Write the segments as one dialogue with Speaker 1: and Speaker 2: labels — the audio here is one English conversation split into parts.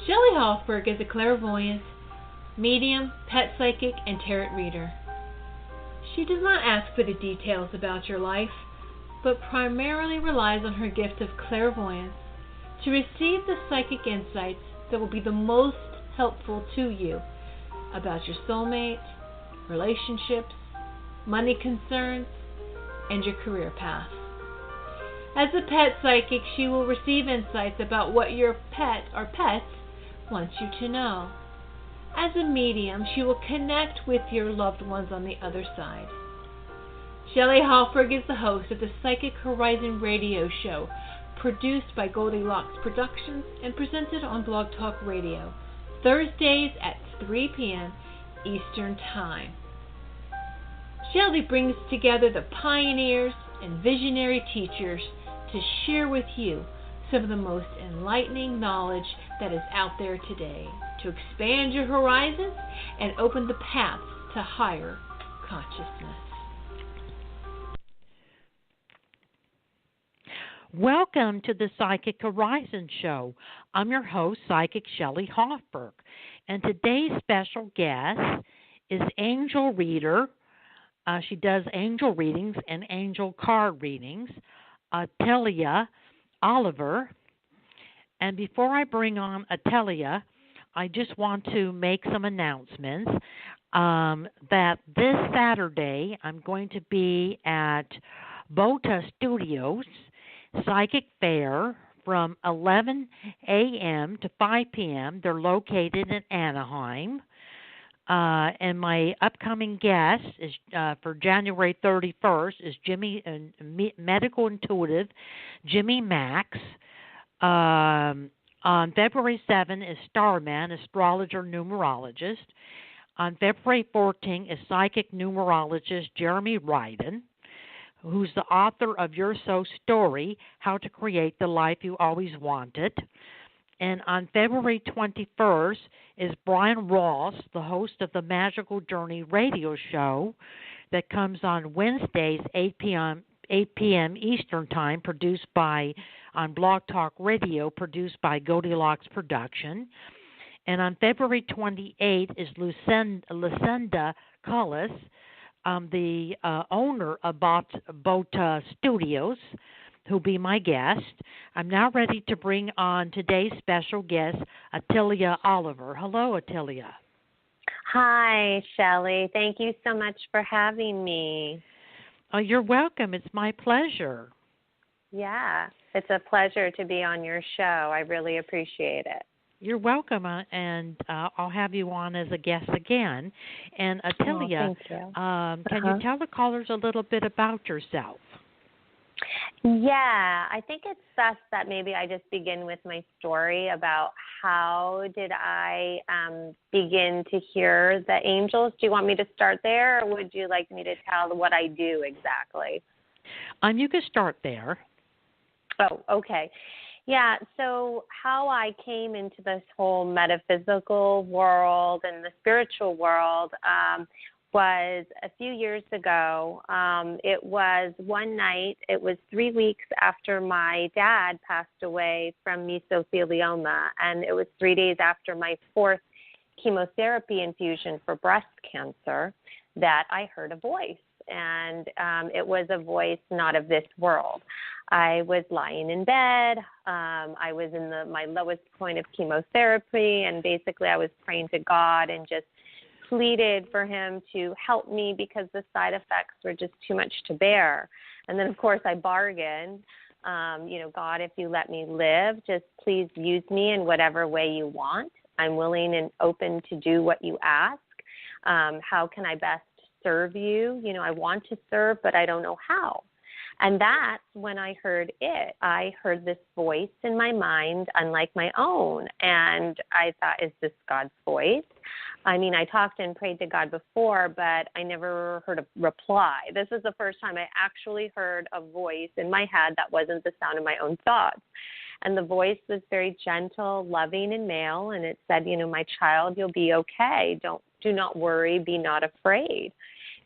Speaker 1: Shelley Hofberg is a clairvoyant, medium, pet psychic, and tarot reader. She does not ask for the details about your life, but primarily relies on her gift of clairvoyance to receive the psychic insights that will be the most helpful to you about your soulmate, relationships, money concerns, and your career path. As a pet psychic, she will receive insights about what your pet or pets wants you to know. As a medium, she will connect with your loved ones on the other side. Shelley Hofberg is the host of the Psychic Horizon radio show, produced by Goldilocks Productions and presented on Blog Talk Radio, Thursdays at 3 p.m. Eastern Time. Shelley brings together the pioneers and visionary teachers to share with you some of the most enlightening knowledge that is out there today, to expand your horizons and open the paths to higher consciousness.
Speaker 2: Welcome to the Psychic Horizon Show. I'm your host, Psychic Shelley Hofberg, and today's special guest is angel reader. She does angel readings and angel card readings, Italia Oliver. And before I bring on Italia, I just want to make some announcements that this Saturday I'm going to be at Bota Studios Psychic Fair from 11 a.m. to 5 p.m. They're located in Anaheim. And my upcoming guest is for January 31st is medical intuitive Jimmy Max. On February 7 is Starman, astrologer numerologist. On February 14 is psychic numerologist Jeremy Ryden, who's the author of Your So Story, How to Create the Life You Always Wanted. And on February 21st is Brian Ross, the host of the Magical Journey radio show that comes on Wednesdays, 8 p.m. Eastern Time, on Blog Talk Radio, produced by Goldilocks Production. And on February 28th is Lucinda Cullis, the owner of Bota Studios, who'll be my guest. I'm now ready to bring on today's special guest, Italia Oliver. Hello, Italia.
Speaker 3: Hi, Shelley. Thank you so much for having me.
Speaker 2: Oh, you're welcome. It's my pleasure.
Speaker 3: Yeah, it's a pleasure to be on your show. I really appreciate it.
Speaker 2: You're welcome, and I'll have you on as a guest again. And Italia, can you tell the callers a little bit about yourself?
Speaker 3: Yeah, I think it's best that maybe I just begin with my story about how did I begin to hear the angels. Do you want me to start there, or would you like me to tell what I do exactly?
Speaker 2: You can start there.
Speaker 3: Oh, okay. Yeah, so how I came into this whole metaphysical world and the spiritual world was a few years ago. It was one night, it was 3 weeks after my dad passed away from mesothelioma, and it was 3 days after my 4th chemotherapy infusion for breast cancer that I heard a voice. And it was a voice not of this world. I was lying in bed. I was in my lowest point of chemotherapy, and basically I was praying to God and just pleaded for him to help me because the side effects were just too much to bear. And then, of course, I bargained, God, if you let me live, just please use me in whatever way you want. I'm willing and open to do what you ask. How can I best serve you? I want to serve, but I don't know how. And that's when I heard it. I heard this voice in my mind, unlike my own. And I thought, is this God's voice? I mean, I talked and prayed to God before, but I never heard a reply. This is the first time I actually heard a voice in my head that wasn't the sound of my own thoughts. And the voice was very gentle, loving, and male. And it said, my child, you'll be okay. Do not worry. Be not afraid.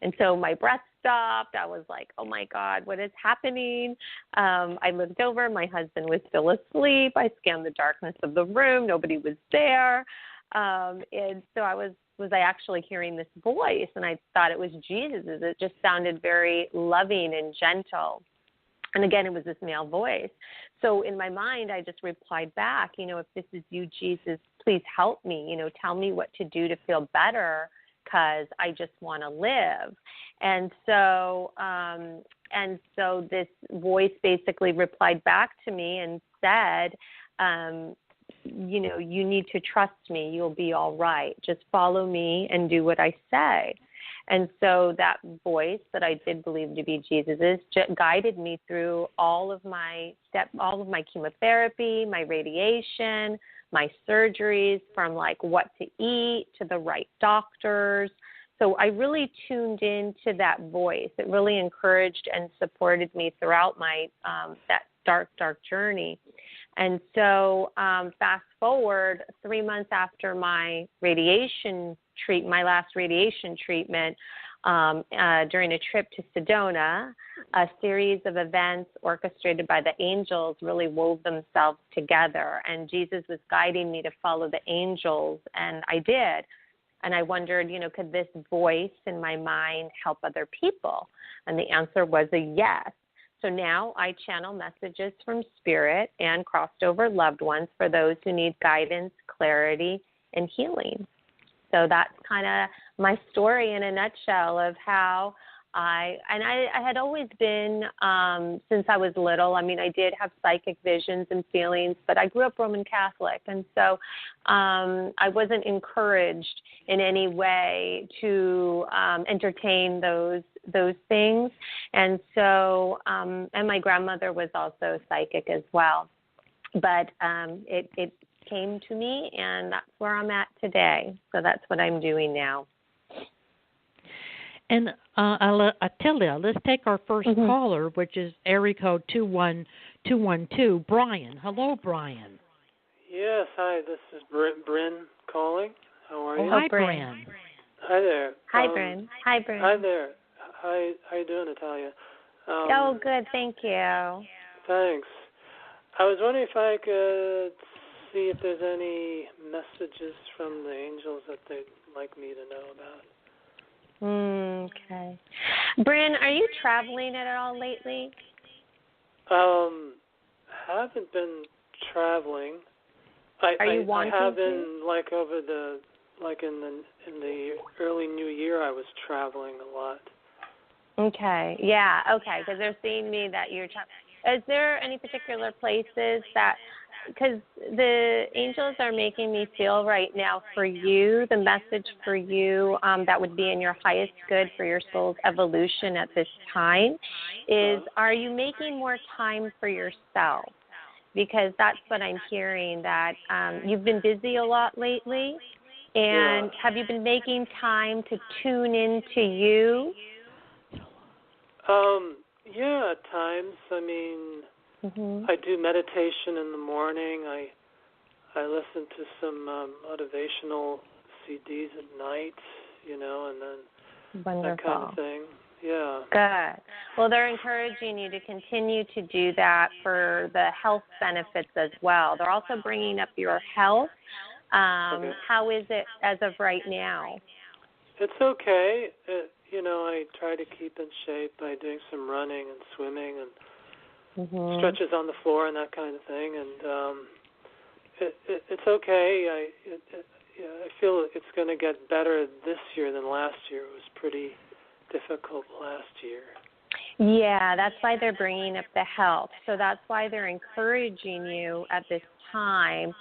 Speaker 3: And so my breath stopped. I was like, oh, my God, what is happening? I looked over. My husband was still asleep. I scanned the darkness of the room. Nobody was there. And so I was I actually hearing this voice? And I thought it was Jesus. It just sounded very loving and gentle. And again, it was this male voice. So in my mind, I just replied back, if this is you, Jesus, please help me, tell me what to do to feel better, because I just want to live. And so this voice basically replied back to me and said, you need to trust me. You'll be all right. Just follow me and do what I say. And so that voice that I did believe to be Jesus' guided me through all of my chemotherapy, my radiation, my surgeries, from like what to eat to the right doctors. So I really tuned into that voice. It really encouraged and supported me throughout my that dark journey. And so fast forward 3 months after my last radiation treatment, during a trip to Sedona, a series of events orchestrated by the angels really wove themselves together. And Jesus was guiding me to follow the angels, and I did. And I wondered, could this voice in my mind help other people? And the answer was a yes. So now I channel messages from spirit and crossed over loved ones for those who need guidance, clarity, and healing. So that's kind of my story in a nutshell of how I had always been, since I was little, I did have psychic visions and feelings, but I grew up Roman Catholic. And so I wasn't encouraged in any way to entertain those things. And so, and my grandmother was also psychic as well. But it came to me, and that's where I'm at today. So that's what I'm doing now.
Speaker 2: And Italia, let's take our first caller, which is area code 21212, Brian. Hello, Brian.
Speaker 4: Yes, hi, this is Bryn calling. How are you?
Speaker 2: Hi, Bryn.
Speaker 4: Hi there.
Speaker 3: Hi, Bryn. Hi, Bryn.
Speaker 4: Hi there. Hi, how you doing, Italia?
Speaker 3: Good, thank you.
Speaker 4: Thanks. I was wondering if I could see if there's any messages from the angels that they'd like me to know about.
Speaker 3: Okay. Bryn, are you traveling at all lately?
Speaker 4: Haven't been traveling.
Speaker 3: Are you wanting
Speaker 4: I have
Speaker 3: to?
Speaker 4: been in the early new year. I was traveling a lot.
Speaker 3: Okay. Yeah. Okay. Because they're seeing me that you're traveling. Is there any particular places that? Because the angels are making me feel right now for you, the message for you that would be in your highest good for your soul's evolution at this time is, are you making more time for yourself? Because that's what I'm hearing, that you've been busy a lot lately. And have you been making time to tune into you?
Speaker 4: Yeah, at times. I do meditation in the morning. I listen to some motivational CDs at night, and then
Speaker 3: Wonderful.
Speaker 4: That kind of thing. Yeah.
Speaker 3: Good. Well, they're encouraging you to continue to do that for the health benefits as well. They're also bringing up your health.
Speaker 4: Okay.
Speaker 3: How is it as of right now?
Speaker 4: It's okay. I try to keep in shape by doing some running and swimming and stretches on the floor and that kind of thing. And it's okay. I feel it's going to get better this year than last year. It was pretty difficult last year.
Speaker 3: Yeah, that's why they're bringing up the health. So that's why they're encouraging you at this time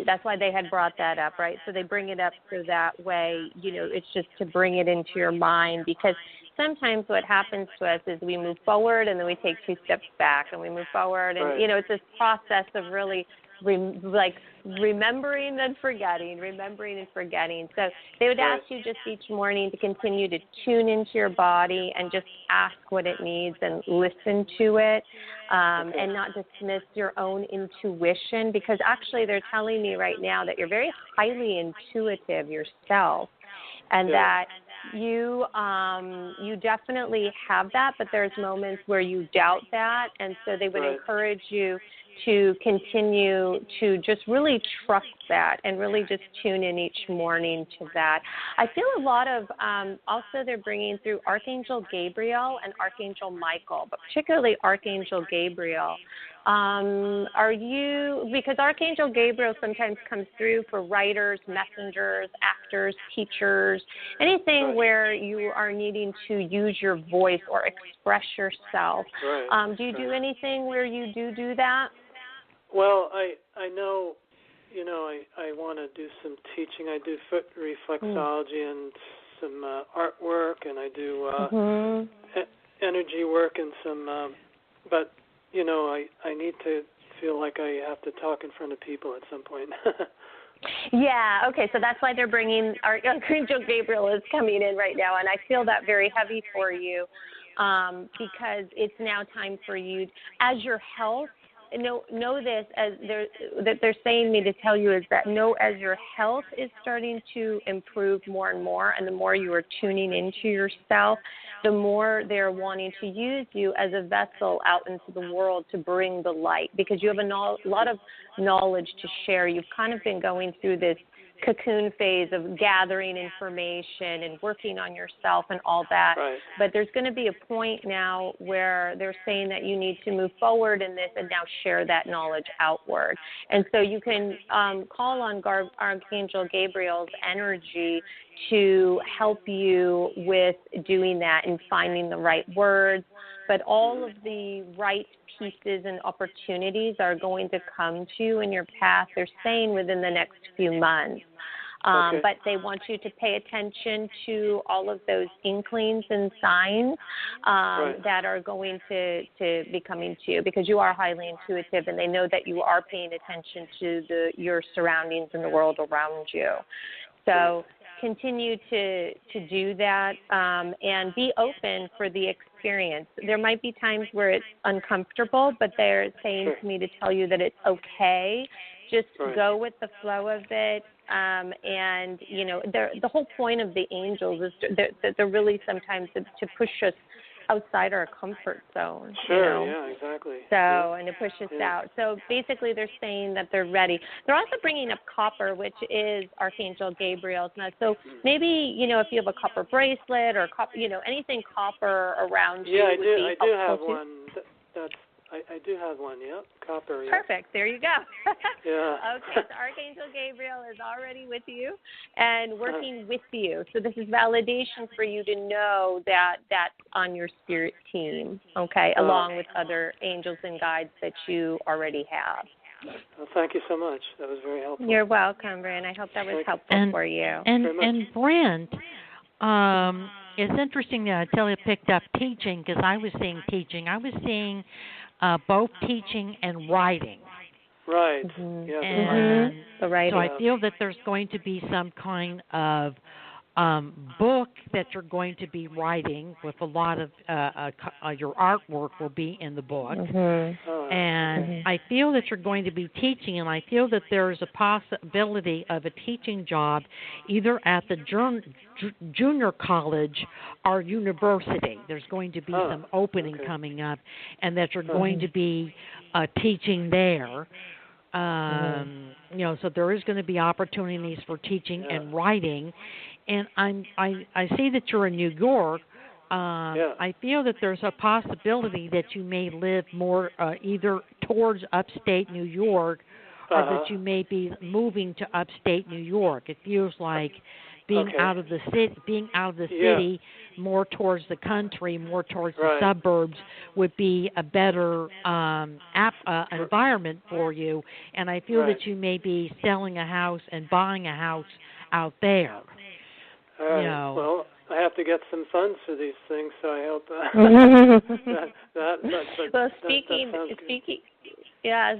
Speaker 3: that's why they had brought that up, right? So they bring it up so that way, it's just to bring it into your mind, because sometimes what happens to us is we move forward and then we take 2 steps back, and we move forward, and, it's this process of really remembering and forgetting. So they would ask you just each morning to continue to tune into your body and just ask what it needs and listen to it, and not dismiss your own intuition, because actually they're telling me right now that you're very highly intuitive yourself, and that you definitely have that, but there's moments where you doubt that, and so they would encourage you to continue to just really trust that and really just tune in each morning to that. I feel a lot of, also they're bringing through Archangel Gabriel and Archangel Michael, but particularly Archangel Gabriel. Because Archangel Gabriel sometimes comes through for writers, messengers, actors, teachers, anything where you are needing to use your voice or express yourself. Do you do anything where you do that?
Speaker 4: Well, I know, I want to do some teaching. I do foot reflexology and some artwork, and I do energy work and some, but I need to feel like I have to talk in front of people at some point.
Speaker 3: Yeah, okay, so that's why they're bringing, Archangel Gabriel is coming in right now, and I feel that very heavy for you because it's now time for you, as your health, know this, as they're saying me to tell you is that as your health is starting to improve more and more, and the more you are tuning into yourself, the more they're wanting to use you as a vessel out into the world to bring the light, because you have a lot of knowledge to share. You've kind of been going through this cocoon phase of gathering information and working on yourself and all that. But there's going to be a point now where they're saying that you need to move forward in this and now share that knowledge outward. And so you can call on Archangel Gabriel's energy to help you with doing that and finding the right words. But all of the right pieces and opportunities are going to come to you in your path, they're saying, within the next few months. But they want you to pay attention to all of those inklings and signs that are going to be coming to you, because you are highly intuitive, and they know that you are paying attention to your surroundings and the world around you. So continue to do that and be open for the experience. There might be times where it's uncomfortable, but they're saying to me to tell you that it's okay. Just go with the flow of it. And, the whole point of the angels is they're really sometimes to push us outside our comfort zone.
Speaker 4: Yeah, exactly.
Speaker 3: So, and to push us out. So basically they're saying that they're ready. They're also bringing up copper, which is Archangel Gabriel's. Now, so maybe, if you have a copper bracelet or, anything copper around you.
Speaker 4: I do have one. I do have one, copper. Yeah.
Speaker 3: Perfect. There you go.
Speaker 4: Yeah.
Speaker 3: Okay, so Archangel Gabriel is already with you and working with you. So this is validation for you to know that that's on your spirit team, along with other angels and guides that you already have.
Speaker 4: Well, thank you so much. That was very helpful.
Speaker 3: You're welcome, Brent. I hope that was helpful for you.
Speaker 2: And Brent, it's interesting that Italia picked up teaching, because I was seeing teaching. I was seeing both teaching and writing.
Speaker 4: Right.
Speaker 2: Yeah.
Speaker 3: And
Speaker 2: the writing. So I feel that there's going to be some kind of book that you're going to be writing with a lot of your artwork will be in the book. And I feel that you're going to be teaching, and I feel that there's a possibility of a teaching job either at the junior college or university. There's going to be some opening coming up, and that you're going to be teaching there. So there is going to be opportunities for teaching and writing. And I see that you're in New York. I feel that there's a possibility that you may live more either towards upstate New York, or that you may be moving to upstate New York. It feels like being out of the city, more towards the country, more towards the suburbs would be a better environment for you. And I feel that you may be selling a house and buying a house out there.
Speaker 3: All right.
Speaker 4: Well, I have to get some funds for these things, so I hope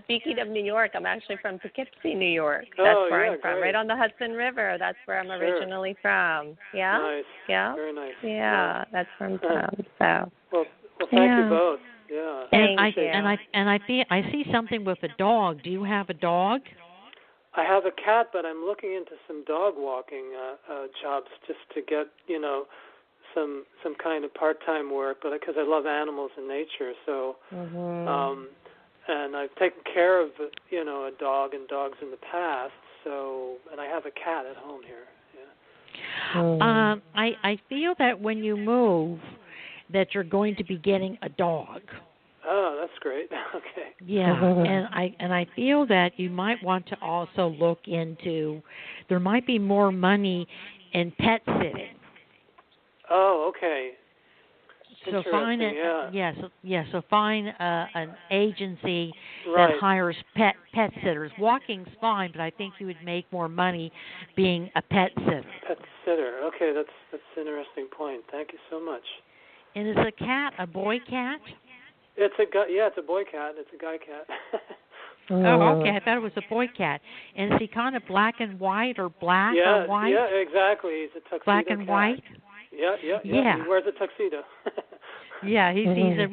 Speaker 3: Speaking of New York, I'm actually from Poughkeepsie, New York. That's where I'm from, right on the Hudson River. That's where I'm originally from. Yeah.
Speaker 4: Nice.
Speaker 3: Yeah.
Speaker 4: Very nice.
Speaker 3: Yeah, that's where I'm from. So.
Speaker 4: Well, thank you both. Yeah.
Speaker 3: Thank you.
Speaker 2: I see something with a dog. Do you have a dog?
Speaker 4: I have a cat, but I'm looking into some dog walking jobs just to get, some kind of part-time work, but because I love animals and nature, so and I've taken care of a dog and dogs in the past, so, and I have a cat at home here. Yeah.
Speaker 2: I feel that when you move, that you're going to be getting a dog.
Speaker 4: Oh, that's great. Okay.
Speaker 2: Yeah, and I feel that you might want to also look into, there might be more money in pet sitting.
Speaker 4: Oh, okay.
Speaker 2: So find So find an agency that hires pet sitters. Walking's fine, but I think you would make more money being a pet sitter.
Speaker 4: Pet sitter. Okay, that's an interesting point. Thank you so much.
Speaker 2: And is a cat a boy cat?
Speaker 4: It's a it's a boy cat. It's a guy cat.
Speaker 2: Oh, okay. I thought it was a boy cat. And is he kind of black and white or black or white?
Speaker 4: Yeah, exactly. He's a tuxedo
Speaker 2: black and
Speaker 4: cat.
Speaker 2: White.
Speaker 4: Yeah. He wears a tuxedo.
Speaker 2: Yeah, he's a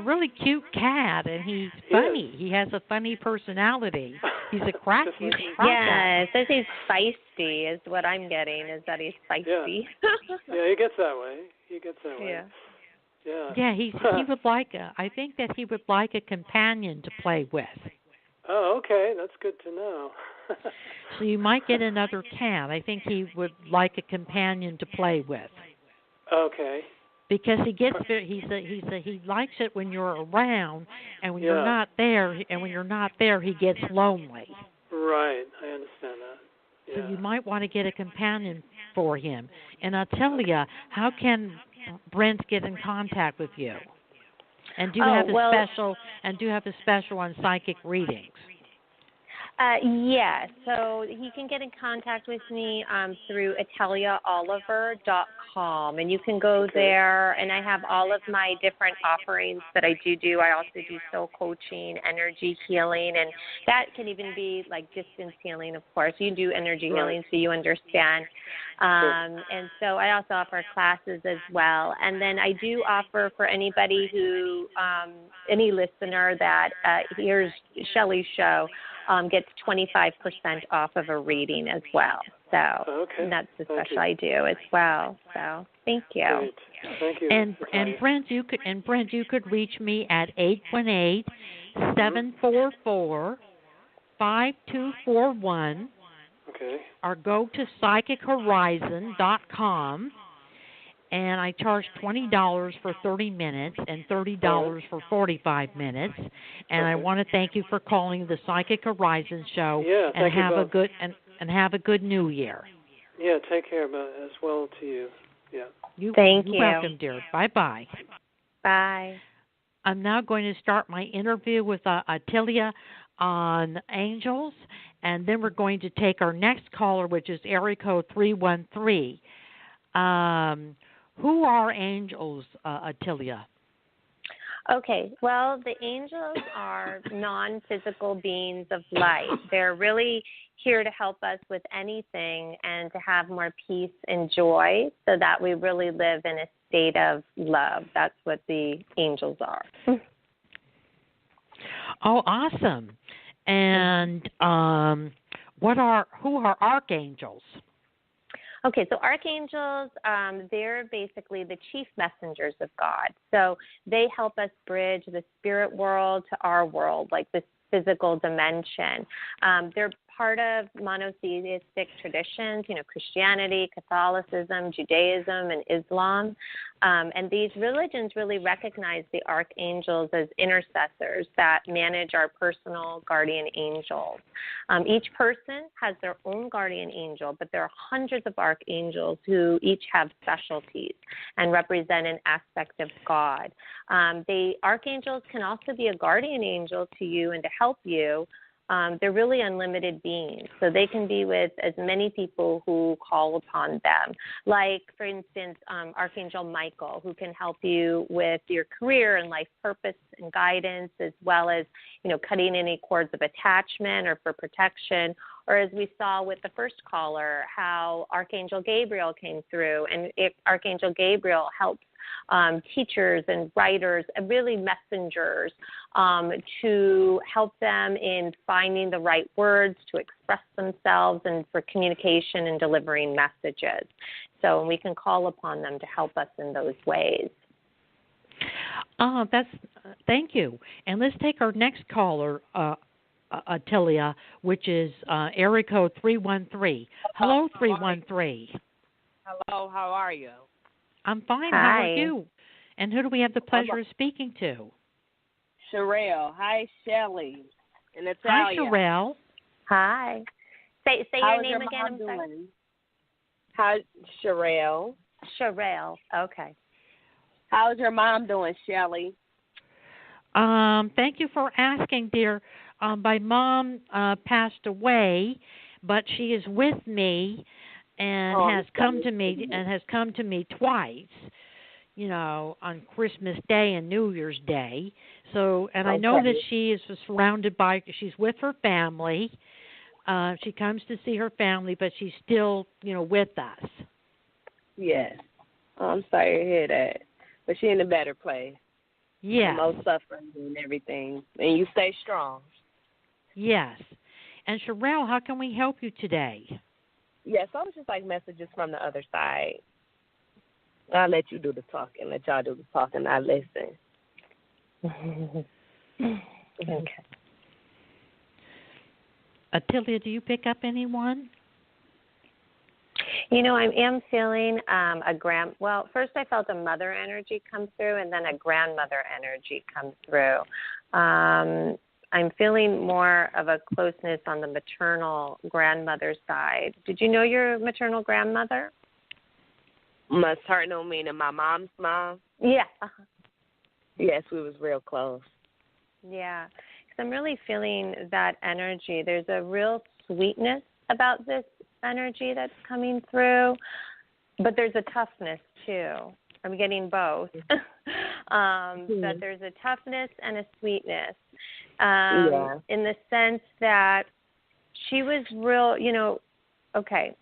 Speaker 2: really cute cat, and he's funny. He has a funny personality. He's a crack.
Speaker 3: Yeah, it says he's feisty. Is what I'm getting. Is that he's feisty?
Speaker 4: Yeah, he gets that way.
Speaker 3: Yeah.
Speaker 4: Yeah.
Speaker 2: He would like I think that he would like a companion to play with.
Speaker 4: Oh, okay. That's good to know.
Speaker 2: So you might get another cat. I think he would like a companion to play with.
Speaker 4: Okay.
Speaker 2: Because he likes it when you're around, and when you're not there, he gets lonely.
Speaker 4: Right, I understand that. Yeah.
Speaker 2: So you might want to get a companion for him. And I'll tell you, how can Brent get in contact with you? And do you have a special on psychic readings?
Speaker 3: Yeah, so he can get in contact with me through ItaliaOliver.com, and you can go there, and I have all of my different offerings that I do. I also do soul coaching, energy healing, and that can even be like distance healing, of course. You do energy healing so you understand. And so I also offer classes as well. And then I do offer for anybody who, any listener that hears Shelley's show, gets 25% off of a reading as well. So that's the special I do as well. So thank you.
Speaker 4: Great. Thank you.
Speaker 2: And Brent, you could reach me at 818-744-5241.
Speaker 4: Okay.
Speaker 2: Or go to psychichorizon.com. And I charge $20 for 30 minutes and $30 for 45 minutes. And I want to thank you for calling the Psychic Horizon Show. And have a good have a good New Year.
Speaker 4: Yeah, take care as well to you. Yeah.
Speaker 2: You're
Speaker 3: welcome,
Speaker 2: dear. Bye-bye.
Speaker 3: Bye.
Speaker 2: I'm now going to start my interview with Italia on angels, and then we're going to take our next caller, which is area code 313. Who are angels, Italia?
Speaker 3: Okay, well, the angels are non-physical beings of light. They're really here to help us with anything and to have more peace and joy so that we really live in a state of love. That's what the angels are.
Speaker 2: Oh, awesome. And who are archangels?
Speaker 3: Okay, so archangels, they're basically the chief messengers of God. So they help us bridge the spirit world to our world, like this physical dimension. They're part of monotheistic traditions, Christianity, Catholicism, Judaism, and Islam. And these religions really recognize the archangels as intercessors that manage our personal guardian angels. Each person has their own guardian angel, but there are hundreds of archangels who each have specialties and represent an aspect of God. The archangels can also be a guardian angel to you and to help you. They're really unlimited beings, so they can be with as many people who call upon them. Like, for instance, Archangel Michael, who can help you with your career and life purpose and guidance, as well as, cutting any cords of attachment or for protection. Or as we saw with the first caller, how Archangel Gabriel came through, and Archangel Gabriel helps teachers and writers, and really messengers, to help them in finding the right words to express themselves and for communication and delivering messages. So we can call upon them to help us in those ways.
Speaker 2: Thank you. And let's take our next caller, Italia, which is area code 313. Hello, 313.
Speaker 5: Hello, how are you?
Speaker 2: I'm fine.
Speaker 3: Hi.
Speaker 2: How are you? And who do we have the pleasure of speaking to?
Speaker 5: Sherelle. Hi, Shelley. In Italia.
Speaker 2: Hi, Sherelle.
Speaker 3: Hi. Say your name again. I'm sorry.
Speaker 5: Doing? Hi, Sherelle.
Speaker 3: Sherelle. Okay.
Speaker 5: How's your mom doing, Shelley?
Speaker 2: Thank you for asking, dear. My mom passed away, but she is with me and has come to me twice, on Christmas Day and New Year's Day. So, and I know that she is surrounded by, she's with her family. She comes to see her family, but she's still, with us.
Speaker 5: Yes. Oh, I'm sorry to hear that. But she's in a better place.
Speaker 2: Yes.
Speaker 5: No suffering and everything. And you stay strong.
Speaker 2: Yes. And Sherelle, how can we help you today?
Speaker 5: Yes, I was just like messages from the other side. I'll let you do the talking. Let y'all do the talking. I'll listen.
Speaker 3: Okay.
Speaker 2: Atilia, do you pick up anyone?
Speaker 3: I am feeling first I felt a mother energy come through, and then a grandmother energy come through. I'm feeling more of a closeness on the maternal grandmother side. Did you know your maternal grandmother?
Speaker 5: Maternal meaning my mom's mom?
Speaker 3: Yeah.
Speaker 5: Yes, we was real close.
Speaker 3: Yeah, because I'm really feeling that energy. There's a real sweetness about this energy that's coming through, but there's a toughness too. I'm getting both. That there's a toughness and a sweetness, in the sense that she was real, okay.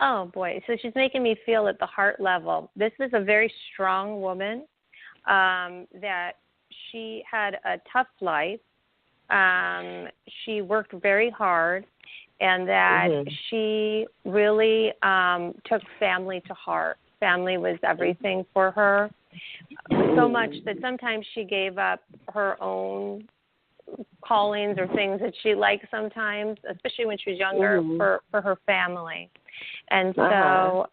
Speaker 3: Oh, boy. So she's making me feel at the heart level. This is a very strong woman, that she had a tough life. She worked very hard, and that she really took family to heart. Family was everything for her, so much that sometimes she gave up her own callings or things that she liked sometimes, especially when she was younger, for her family. And so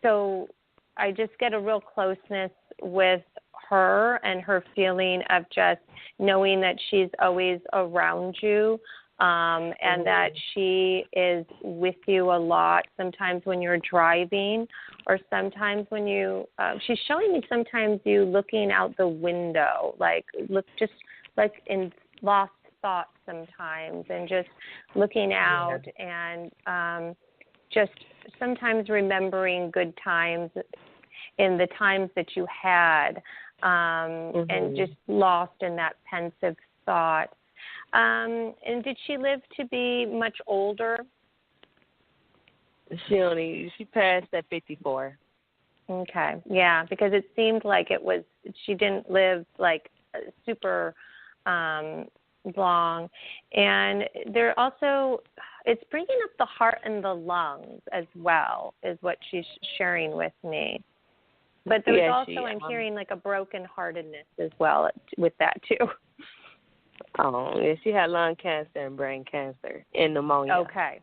Speaker 3: so I just get a real closeness with her and her feeling of just knowing that she's always around you, and that she is with you a lot, sometimes when you're driving, or sometimes when you she's showing me sometimes you looking out the window, just like in lost thoughts sometimes, and just looking out, and just sometimes remembering good times in the times that you had, and just lost in that pensive thought. And did she live to be much older?
Speaker 5: She passed at 54.
Speaker 3: Okay, yeah, because it seemed like she didn't live like super long. And there also, it's bringing up the heart and the lungs as well, is what she's sharing with me. But there's also, I'm hearing like a brokenheartedness as well with that too.
Speaker 5: Oh, yeah, she had lung cancer and brain cancer and pneumonia. Okay.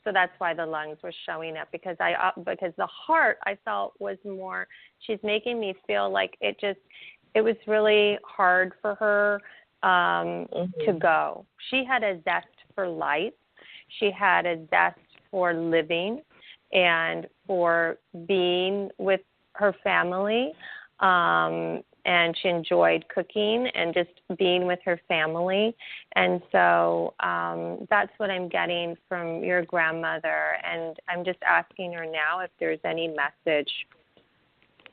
Speaker 3: So that's why the lungs were showing up, because the heart I felt was more, she's making me feel like it was really hard for her to go. She had a zest for life. She had a zest for living and for being with her family. And she enjoyed cooking and just being with her family. And so that's what I'm getting from your grandmother. And I'm just asking her now if there's any message.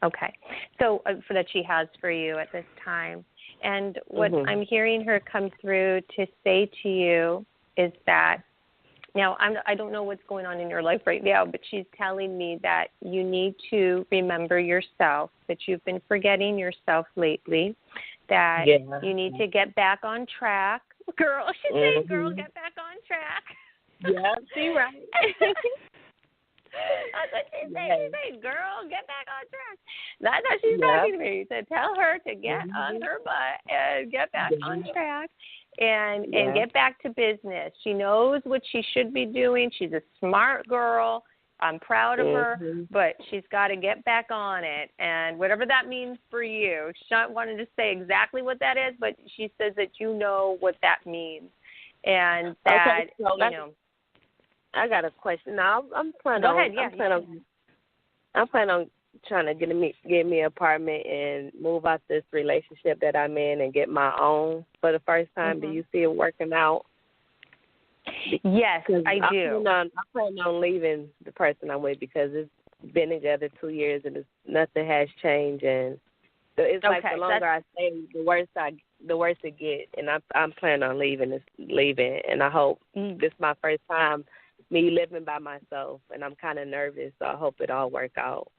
Speaker 3: Okay. So that she has for you at this time. And what I'm hearing her come through to say to you is that Now, I don't know what's going on in your life right now, but she's telling me that you need to remember yourself, that you've been forgetting yourself lately, that you need to get back on track. Girl, she's saying, girl, get back on track.
Speaker 5: Yeah, she's right.
Speaker 3: That's what she's saying. She's saying, girl, get back on track. That's how she's talking to me. To tell her to get on her butt and get back on track and get back to business. She knows what she should be doing. She's a smart girl. I'm proud of her, but she's got to get back on it. And whatever that means for you, she's not wanting to say exactly what that is, but she says that you know what that means. And that,
Speaker 5: I got a question. Now, I'm planning on trying to get me an apartment and move out this relationship that I'm in and get my own for the first time. Do you see it working out?
Speaker 3: Yes, I do.
Speaker 5: I plan on leaving the person I'm with because it's been together 2 years and nothing has changed. And it's like the longer I stay, the worse it gets. And I'm planning on leaving. And I hope this is my first time me living by myself, and I'm kind of nervous, so I hope it all work out.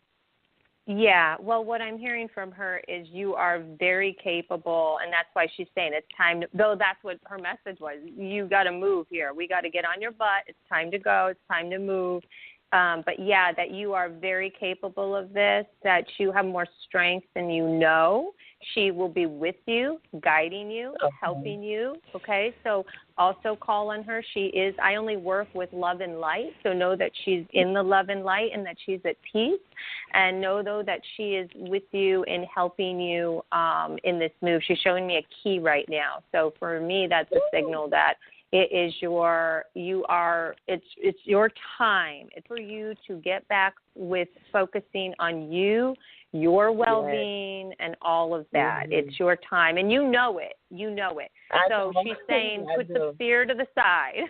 Speaker 3: Yeah, well, what I'm hearing from her is you are very capable, and that's why she's saying it's time to, though that's what her message was, you got to move here. We got to get on your butt. It's time to go. It's time to move. But, yeah, that you are very capable of this, that you have more strength than you know. She will be with you, guiding you, helping you, okay? So also call on her. I only work with love and light, so know that she's in the love and light and that she's at peace. And know, though, that she is with you in helping you in this move. She's showing me a key right now. So for me, that's a signal that it is it's your time. It's for you to get back with focusing on you, your well-being, and all of that. It's your time, and you know it. So she's saying, put the fear to the side.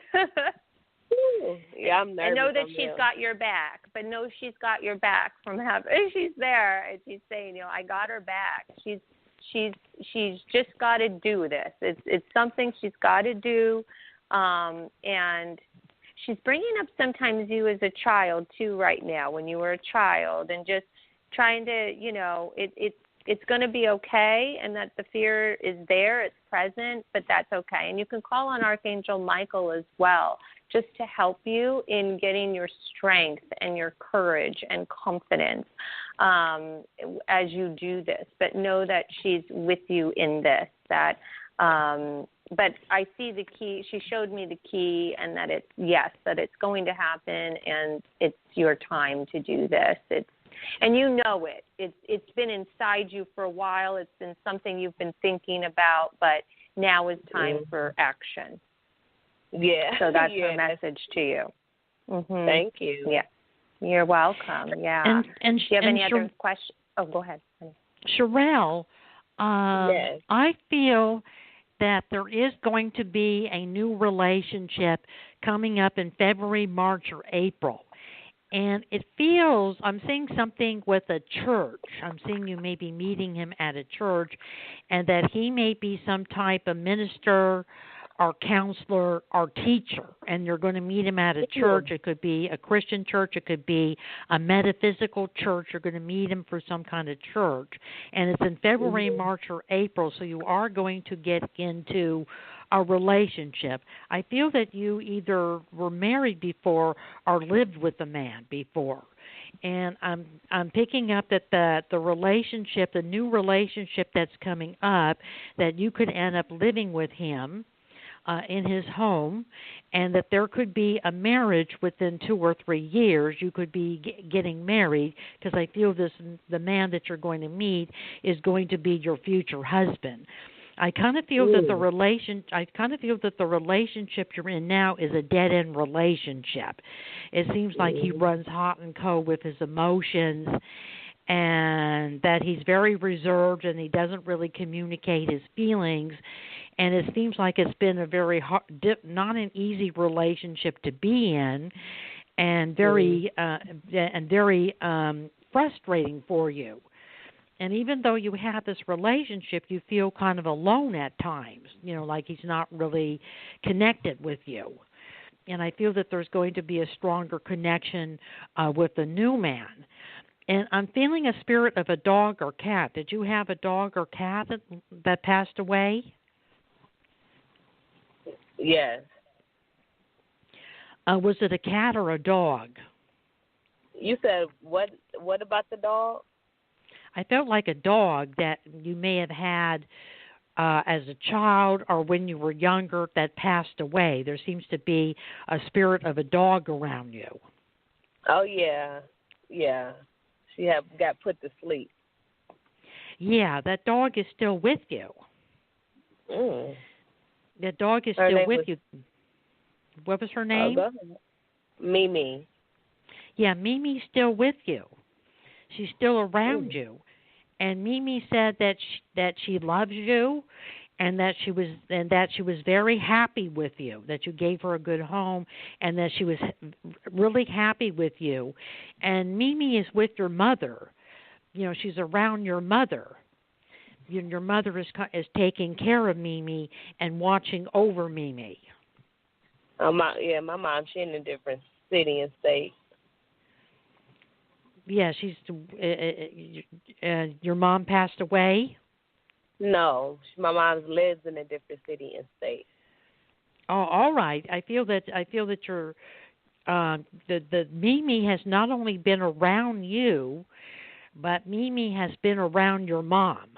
Speaker 5: Yeah, I'm nervous.
Speaker 3: And know that she's got your back, but know she's got your back from having. She's there, and she's saying, I got her back. She's just got to do this. It's something she's got to do, and she's bringing up sometimes you as a child too right now, when you were a child, and just trying to, it's going to be okay, and that the fear is there, it's present, but that's okay. And you can call on Archangel Michael as well, just to help you in getting your strength and your courage and confidence as you do this. But know that she's with you in this. But I see the key. She showed me the key, and that it's going to happen, and it's your time to do this. And you know it. It's been inside you for a while. It's been something you've been thinking about, but now is time for action.
Speaker 5: Yeah.
Speaker 3: So that's her message to you.
Speaker 5: Thank you.
Speaker 3: Yeah. You're welcome. Yeah.
Speaker 2: And
Speaker 3: do you have any other questions? Oh, go ahead.
Speaker 2: Sherelle,
Speaker 5: yes.
Speaker 2: I feel that there is going to be a new relationship coming up in February, March, or April. And it feels, I'm seeing something with a church. I'm seeing you may be meeting him at a church, and that he may be some type of minister or counselor or teacher, and you're going to meet him at a church. It could be a Christian church. It could be a metaphysical church. You're going to meet him for some kind of church. And it's in February, March, or April, so you are going to get into a relationship. I feel that you either were married before or lived with a man before. And I'm picking up that the relationship, the new relationship that's coming up, that you could end up living with him in his home, and that there could be a marriage within 2 or 3 years. You could be getting married, because I feel the man that you're going to meet is going to be your future husband. I kind of feel that the relationship you're in now is a dead-end relationship. It seems like he runs hot and cold with his emotions, and that he's very reserved, and he doesn't really communicate his feelings. And it seems like it's been a very not an easy relationship to be in, and very frustrating for you. And even though you have this relationship, you feel kind of alone at times, like he's not really connected with you. and I feel that there's going to be a stronger connection with the new man. And I'm feeling a spirit of a dog or cat. Did you have a dog or cat that passed away?
Speaker 5: Yes.
Speaker 2: Was it a cat or a dog?
Speaker 5: You said what? What about the dog?
Speaker 2: I felt like a dog that you may have had as a child or when you were younger that passed away. There seems to be a spirit of a dog around you.
Speaker 5: Oh, yeah. Yeah. She got put to sleep.
Speaker 2: Yeah, that dog is still with you.
Speaker 5: Mm.
Speaker 2: That dog is still with you. What was her name?
Speaker 5: Mimi.
Speaker 2: Yeah, Mimi's still with you. She's still around you. And Mimi said that she loves you, and that she was very happy with you, that you gave her a good home, and that she was really happy with you. And Mimi is with your mother. You know, she's around your mother. Your mother is taking care of Mimi and watching over Mimi.
Speaker 5: My mom, she's in a different city and state.
Speaker 2: Yeah, she's. Your mom passed away?
Speaker 5: No, my mom lives in a different city and state.
Speaker 2: Oh, all right. I feel that your the Mimi has not only been around you, but Mimi has been around your mom.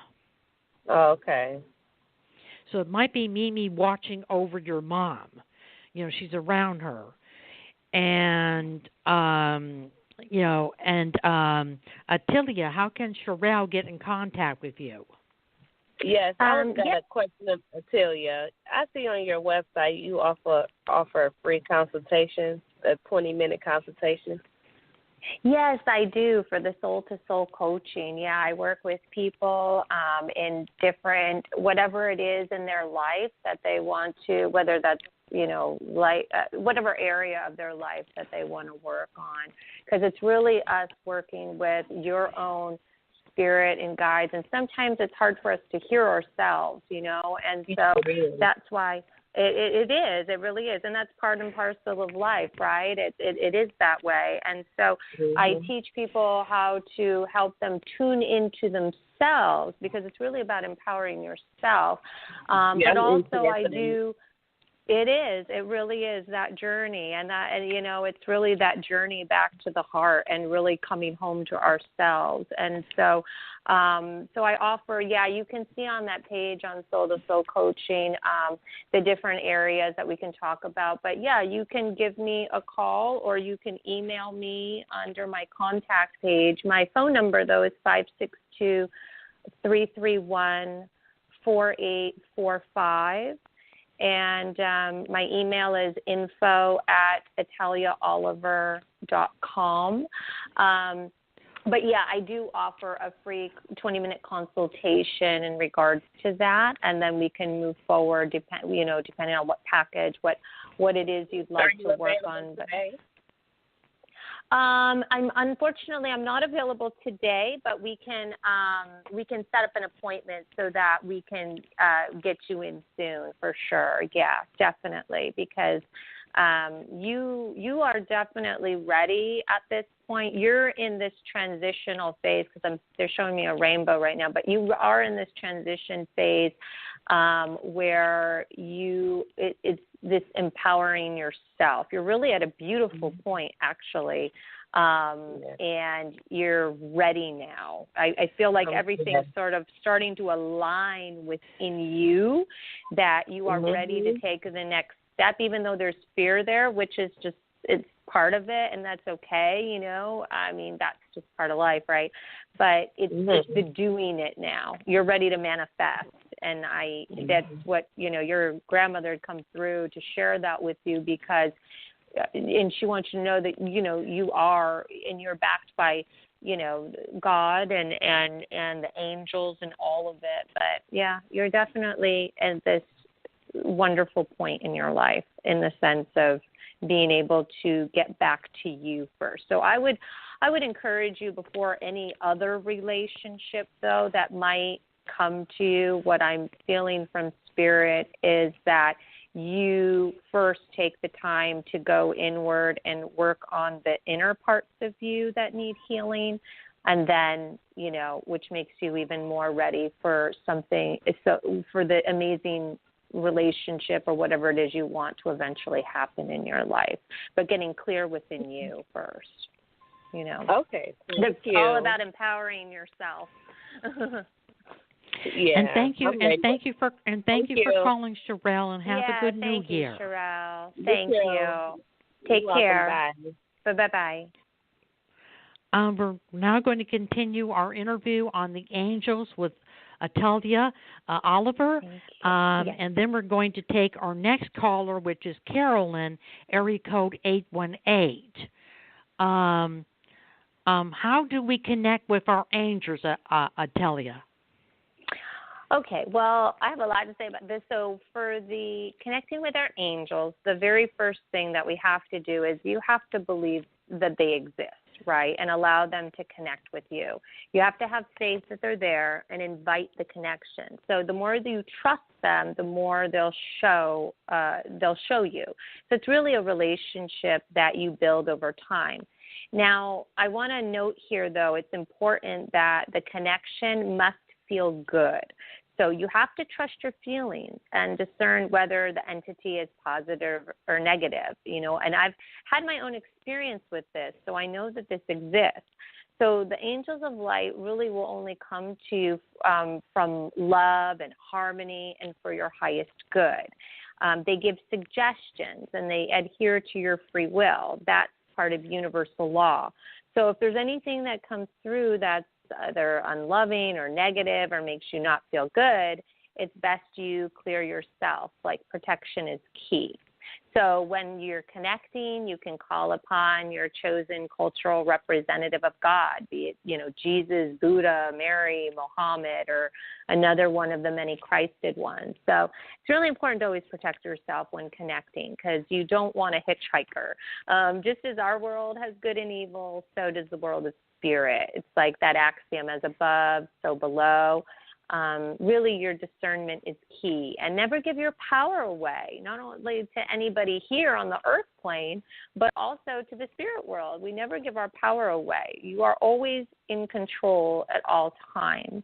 Speaker 5: Oh, okay.
Speaker 2: So it might be Mimi watching over your mom. You know, she's around her, and Italia, how can Sherelle get in contact with you?
Speaker 5: Yes, I got a question of Italia. I see on your website you offer a free consultation, a 20-minute consultation.
Speaker 3: Yes, I do, for the soul-to-soul coaching. Yeah, I work with people in different, whatever it is in their life that they want to, whether that's, whatever area of their life that they want to work on. Because it's really us working with your own spirit and guides. And sometimes it's hard for us to hear ourselves, and so that's why it is. It really is. And that's part and parcel of life, right? It is that way. And so I teach people how to help them tune into themselves, because it's really about empowering yourself. But also I do. It is. It really is that journey, and it's really that journey back to the heart and really coming home to ourselves. And so, I offer. Yeah, you can see on that page on Soul to Soul Coaching the different areas that we can talk about. But yeah, you can give me a call or you can email me under my contact page. My phone number though is 562-331-4845. And my email is info@italiaoliver.com. But, yeah, I do offer a free 20-minute consultation in regards to that, and then we can move forward, depending on what package, what it is you'd like to work on. Unfortunately, I'm not available today, but we can set up an appointment so that we can get you in soon for sure. Yeah, definitely, because you are definitely ready at this point. You're in this transitional phase, because they're showing me a rainbow right now, but you are in this transition phase where it's this empowering yourself. You're really at a beautiful point, actually, and you're ready now. I feel like everything's sort of starting to align within you, that you are ready to take the next step, even though there's fear there, which is just, it's part of it, and that's okay, I mean, that's just part of life, right? But it's the doing it now. You're ready to manifest. And that's what, your grandmother had come through to share that with you, because, and she wants you to know that, you are, and you're backed by, God and the angels and all of it. But yeah, you're definitely at this wonderful point in your life, in the sense of being able to get back to you first. So I would encourage you, before any other relationship, though, that might come to you, what I'm feeling from Spirit is that you first take the time to go inward and work on the inner parts of you that need healing, and then, you know, which makes you even more ready for something, for the amazing relationship or whatever it is you want to eventually happen in your life. But getting clear within you first, you know.
Speaker 5: Okay.
Speaker 3: It's all about empowering yourself.
Speaker 5: Yeah.
Speaker 2: And thank you, and thank you for calling, Sherelle, and have a good New Year.
Speaker 3: Thank you, Sherelle. Thank you. Take care.
Speaker 5: Bye.
Speaker 3: Bye.
Speaker 2: We're now going to continue our interview on the angels with Italia Oliver, and then we're going to take our next caller, which is Carolyn, area code 818. How do we connect with our angels, Italia?
Speaker 3: Okay, well, I have a lot to say about this. So for the connecting with our angels, the very first thing that we have to do is you have to believe that they exist, right, and allow them to connect with you. You have to have faith that they're there and invite the connection. So the more that you trust them, the more they'll show you. So it's really a relationship that you build over time. Now, I want to note here, though, it's important that the connection must feel good. So you have to trust your feelings and discern whether the entity is positive or negative, you know, and I've had my own experience with this, so I know that this exists. So the angels of light really will only come to you from love and harmony and for your highest good. They give suggestions and they adhere to your free will. That's part of universal law. So if there's anything that comes through that's either unloving or negative or makes you not feel good, it's best you clear yourself. Like, protection is key. So when you're connecting, you can call upon your chosen cultural representative of God, be it, you know, Jesus, Buddha, Mary, Muhammad, or another one of the many Christed ones. So it's really important to always protect yourself when connecting, because you don't want a hitchhiker. Just as our world has good and evil, so does the world of spirit. It's like that axiom, as above, so below. Really, your discernment is key. And never give your power away, not only to anybody here on the earth plane, but also to the spirit world. We never give our power away. You are always in control at all times.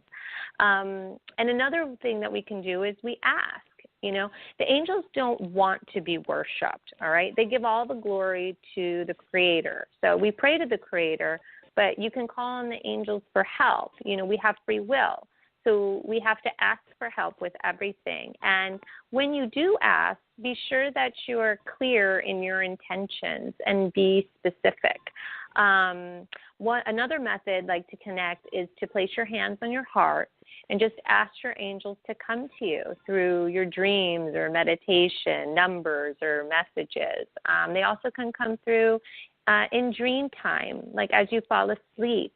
Speaker 3: And another thing that we can do is we ask. You know, the angels don't want to be worshipped, all right? They give all the glory to the Creator. So we pray to the Creator, but you can call on the angels for help. You know, we have free will. So we have to ask for help with everything. And when you do ask, be sure that you are clear in your intentions and be specific. Another method, like to connect, is to place your hands on your heart and just ask your angels to come to you through your dreams or meditation, numbers or messages. They also can come through in dream time, like as you fall asleep.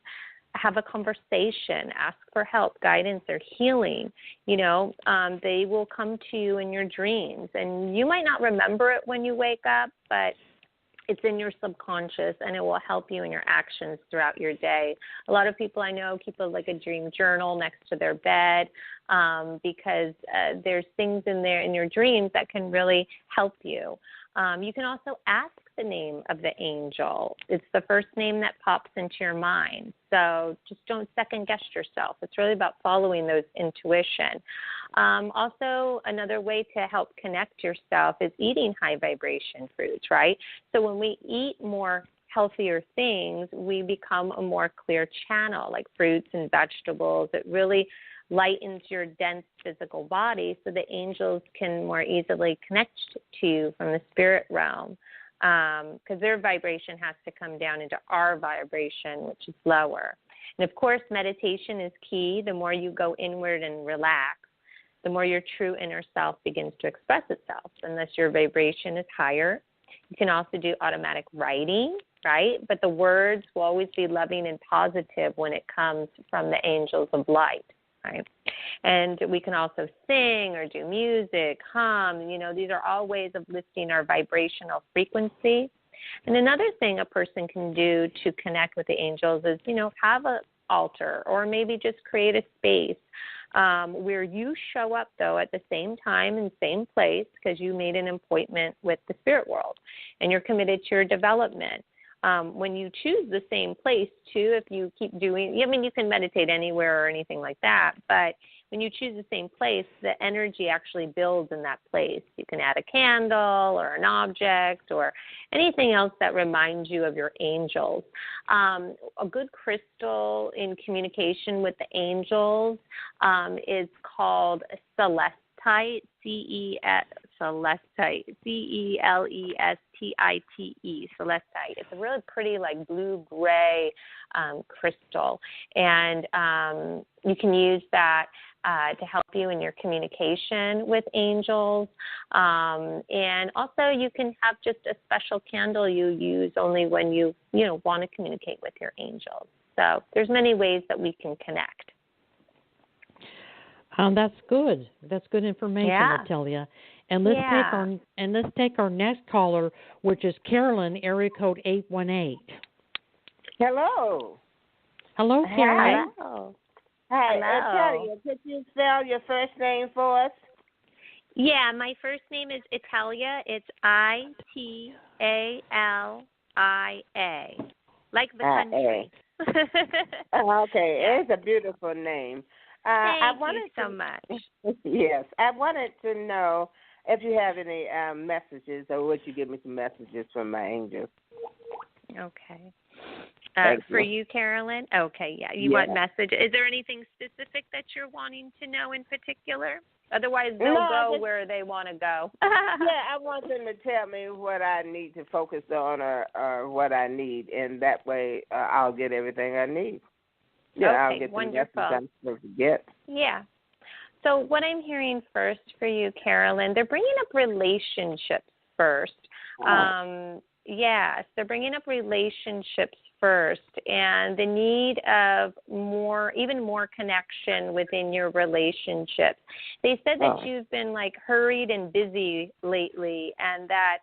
Speaker 3: Have a conversation, ask for help, guidance, or healing. You know, they will come to you in your dreams. And you might not remember it when you wake up, but it's in your subconscious, and it will help you in your actions throughout your day. A lot of people I know keep a dream journal next to their bed because there's things in there in your dreams that can really help you. You can also ask the name of the angel. It's the first name that pops into your mind. So just don't second guess yourself. It's really about following those intuition. Also, another way to help connect yourself is eating high vibration foods, right? So when we eat more healthier things, we become a more clear channel, like fruits and vegetables. It really lightens your dense physical body so the angels can more easily connect to you from the spirit realm, because their vibration has to come down into our vibration, which is lower. And, of course, meditation is key. The more you go inward and relax, the more your true inner self begins to express itself, unless your vibration is higher. You can also do automatic writing, right? But the words will always be loving and positive when it comes from the angels of light, right? And we can also sing or do music, hum. You know, these are all ways of lifting our vibrational frequency. And another thing a person can do to connect with the angels is, you know, have an altar or maybe just create a space where you show up, though, at the same time and same place because you made an appointment with the spirit world and you're committed to your development. When you choose the same place, too, if you keep doing, I mean, you can meditate anywhere or anything like that, but when you choose the same place, the energy actually builds in that place. You can add a candle or an object or anything else that reminds you of your angels. A good crystal in communication with the angels is called celestite, celestite, celestite, celestite. It's a really pretty, like, blue-gray crystal, and you can use that to help you in your communication with angels. And also you can have just a special candle you use only when you want to communicate with your angels. So there's many ways that we can connect.
Speaker 2: That's good. That's good information, Italia. And let's take our next caller, which is Carolyn, area code 818.
Speaker 6: Hello.
Speaker 2: Hello, Carolyn.
Speaker 3: Hello.
Speaker 6: Hi,
Speaker 3: Hello.
Speaker 6: Italia, could you spell your first name for us?
Speaker 3: Yeah, my first name is Italia. It's Italia, like the country.
Speaker 6: Okay, it's a beautiful name.
Speaker 3: Thank you so much.
Speaker 6: Yes, I wanted to know if you have any messages, or would you give me some messages from my angels?
Speaker 3: Okay. For you, Carolyn? Okay, yeah. You want message. Is there anything specific that you're wanting to know in particular? Otherwise, they'll go where they want to go.
Speaker 6: I want them to tell me what I need to focus on or what I need, and that way I'll get everything I need. Yeah,
Speaker 3: okay,
Speaker 6: I'll get
Speaker 3: wonderful.
Speaker 6: the message I'm supposed to get.
Speaker 3: Yeah. So what I'm hearing first for you, Carolyn, they're bringing up relationships first. Yes, they're bringing up relationships first and the need of even more connection within your relationships. They said that you've been like hurried and busy lately, and that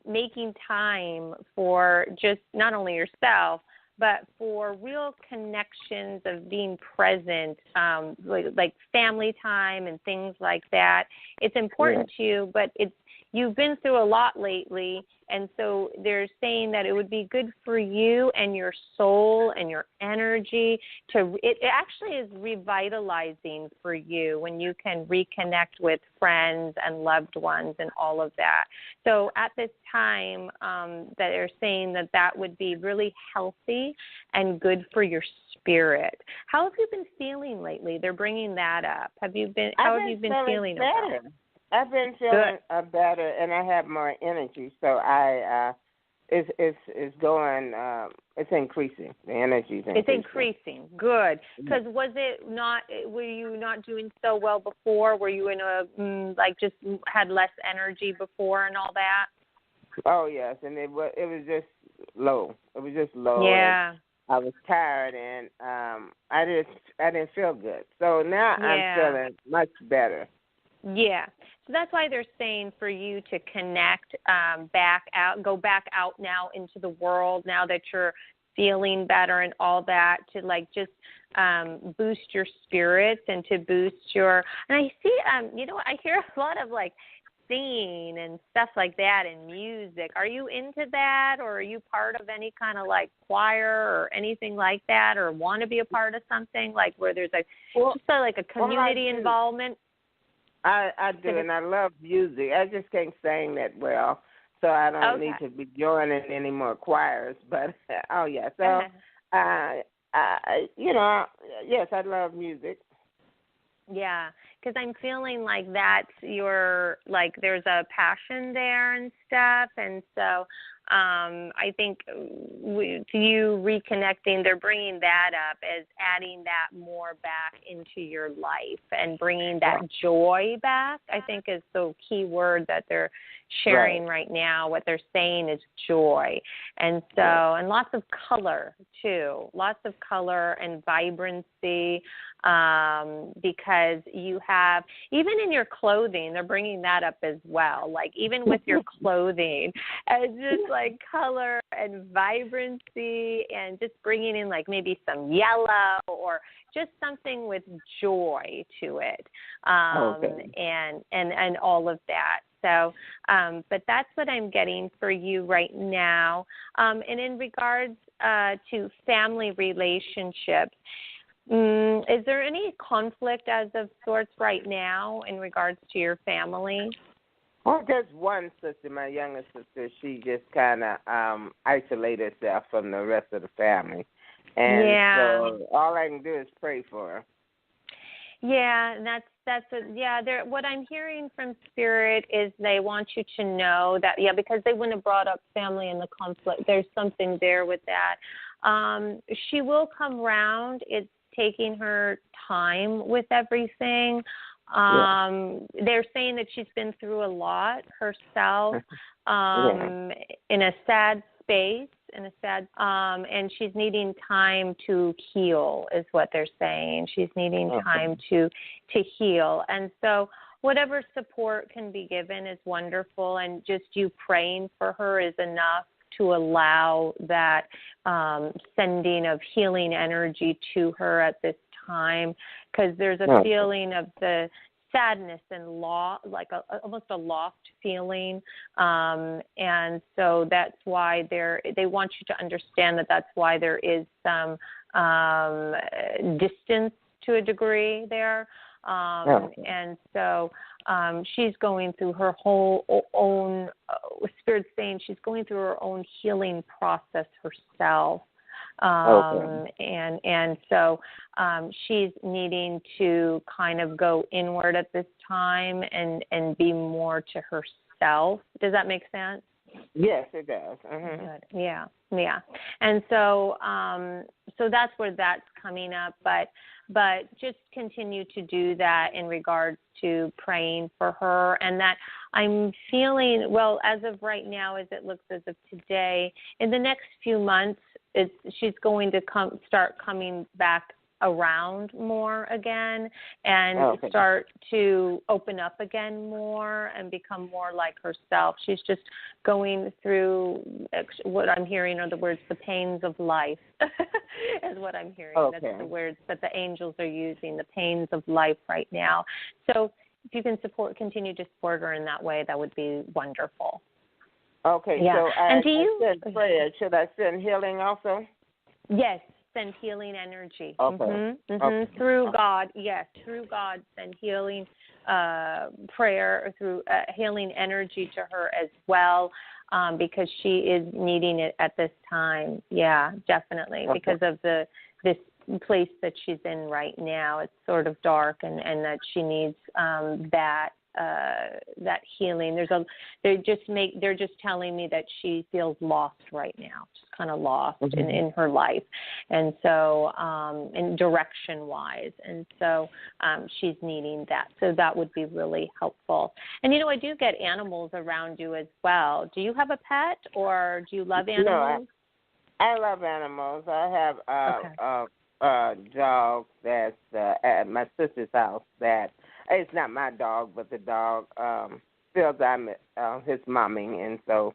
Speaker 3: making time for just not only yourself, but for real connections of being present, like family time and things like that. It's important to you, but you've been through a lot lately, and so they're saying that it would be good for you and your soul and your energy it actually is revitalizing for you when you can reconnect with friends and loved ones and all of that. So at this time, that they're saying that would be really healthy and good for your spirit. How have you been feeling lately? They're bringing that up. How have you been feeling
Speaker 6: better? I've been feeling better, and I have more energy. So it's going. It's increasing. The energy is increasing.
Speaker 3: It's increasing. Good. Because were you not doing so well before? Were you in just had less energy before and all that?
Speaker 6: Oh yes, and it was just low. It was just low.
Speaker 3: Yeah.
Speaker 6: I was tired, and I didn't feel good. So now I'm feeling much better.
Speaker 3: Yeah. So that's why they're saying for you to connect go back out now into the world now that you're feeling better and all that, to just boost your spirits and to boost and I see, I hear a lot of singing and stuff like that and music. Are you into that, or are you part of any kind of choir or anything like that, or want to be a part of something where there's a community involvement?
Speaker 6: I do, and I love music. I just can't sing that well, so I don't need to be joining any more choirs. But yes, I love music.
Speaker 3: Yeah, because I'm feeling like that's there's a passion there and stuff, and so I think you reconnecting, they're bringing that up as adding that more back into your life and bringing that joy back, I think is the key word that they're sharing right now. What they're saying is joy. And so, and lots of color too, lots of color and vibrancy, because you have, even in your clothing, they're bringing that up as well. Even with your clothing, it's just color and vibrancy, and just bringing in maybe some yellow or just something with joy to it, and all of that. So, but that's what I'm getting for you right now. And in regards to family relationships, is there any conflict as of sorts right now in regards to your family?
Speaker 6: Well, there's one sister, my youngest sister. She just kind of isolated herself from the rest of the family. And so all I can do is pray for her. Yeah, and what I'm hearing from Spirit is they want you to know that, because they wouldn't have brought up family and the conflict. There's something there with that. She will come round. It's taking her time with everything. They're saying that she's been through a lot herself, in a sad space, and she's needing time to heal, is what they're saying. She's needing time to heal. And so whatever support can be given is wonderful, and just you praying for her is enough to allow that sending of healing energy to her at this time, because there's a feeling of the sadness and loss, like almost a lost feeling, and so that's why they want you to understand that that's why there is some distance to a degree there, and so she's going through her whole own, Spirit's saying she's going through her own healing process herself. And so she's needing to kind of go inward at this time and be more to herself. Does that make sense? Yes, it does. Good. Yeah. And so so that's where that's coming up, but just continue to do that in regards to praying for her, and that I'm feeling, well, as of right now, as it looks as of today, in the next few months, she's going to start coming back around more again and start to open up again more and become more like herself. She's just going through what I'm hearing are the words, the pains of life, is what I'm hearing. That's the words that the angels are using, the pains of life right now. So if you can continue to support her in that way, that would be wonderful. Okay, so I send prayer. Should I send healing also? Yes, send healing energy. Through God, through God, send healing prayer, through healing energy to her as well, because she is needing it at this time. Yeah, definitely, because of this place that she's in right now. It's sort of dark, and that she needs that healing. They're just telling me that she feels lost right now, just kind of lost in her life, and so in direction wise, and so she's needing that. So that would be really helpful. And I do get animals around you as well. Do you have a pet, or do you love animals? No, I love animals. I have a dog that's at my sister's house that. It's not my dog, but the dog feels I'm his mommy, and so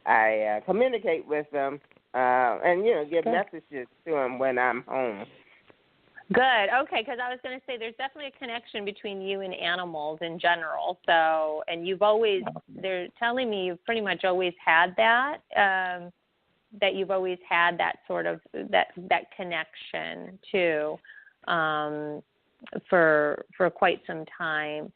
Speaker 6: I communicate with him and, give messages to him when I'm home. Good. Okay, because I was going to say there's definitely a connection between you and animals in general. So, and they're telling me you've pretty much always had that, that you've always had that sort of, that connection too. For quite some time,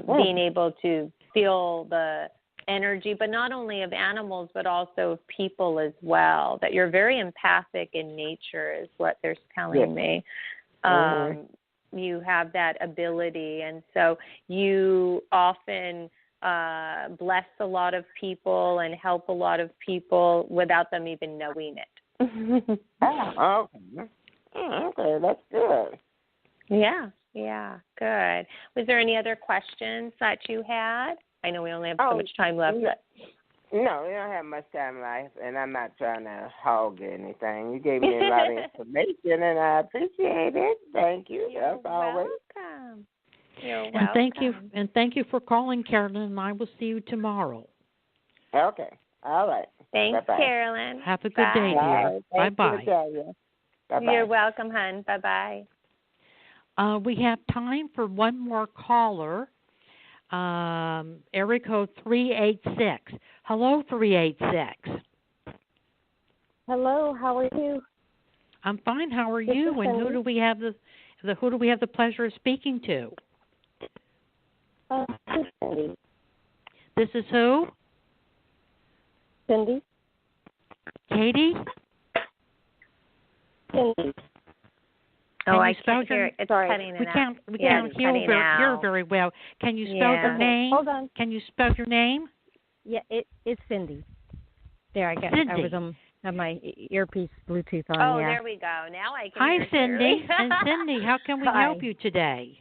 Speaker 6: being able to feel the energy, but not only of animals, but also of people as well, that you're very empathic in nature is what they're telling me. You have that ability, and so you often bless a lot of people and help a lot of people without them even knowing it. Okay, that's good. Yeah, good. Was there any other questions that you had? I know we only have so much time left. No, we don't have much time left, and I'm not trying to hog anything. You gave me a lot of information, and I appreciate it. Thank you. You're welcome. You're welcome.
Speaker 2: And thank you for calling, Carolyn, and I will see you tomorrow.
Speaker 6: Okay. All right.
Speaker 3: Thanks,
Speaker 6: Bye-bye.
Speaker 3: Carolyn.
Speaker 2: Have a good day, dear. Bye-bye.
Speaker 6: Bye-bye.
Speaker 3: You're welcome, hon. Bye-bye.
Speaker 2: We have time for one more caller. Area code 386. Hello, 386.
Speaker 7: Hello, how are you?
Speaker 2: I'm fine. How are you? And who do we have the pleasure of speaking to?
Speaker 7: Cindy.
Speaker 2: This is who?
Speaker 7: Cindy.
Speaker 2: Katie?
Speaker 7: Cindy.
Speaker 3: Oh, I can't hear. It's cutting
Speaker 2: we can't hear very well. Can you spell your name?
Speaker 7: Hold on.
Speaker 2: Can you spell your name?
Speaker 7: Yeah, it's Cindy. There, I got.
Speaker 2: Cindy.
Speaker 7: I was have my earpiece Bluetooth on.
Speaker 3: Oh,
Speaker 7: yeah.
Speaker 3: there we go. Now I can.
Speaker 2: Hi,
Speaker 3: hear
Speaker 2: Cindy. And Cindy, how can we help you today?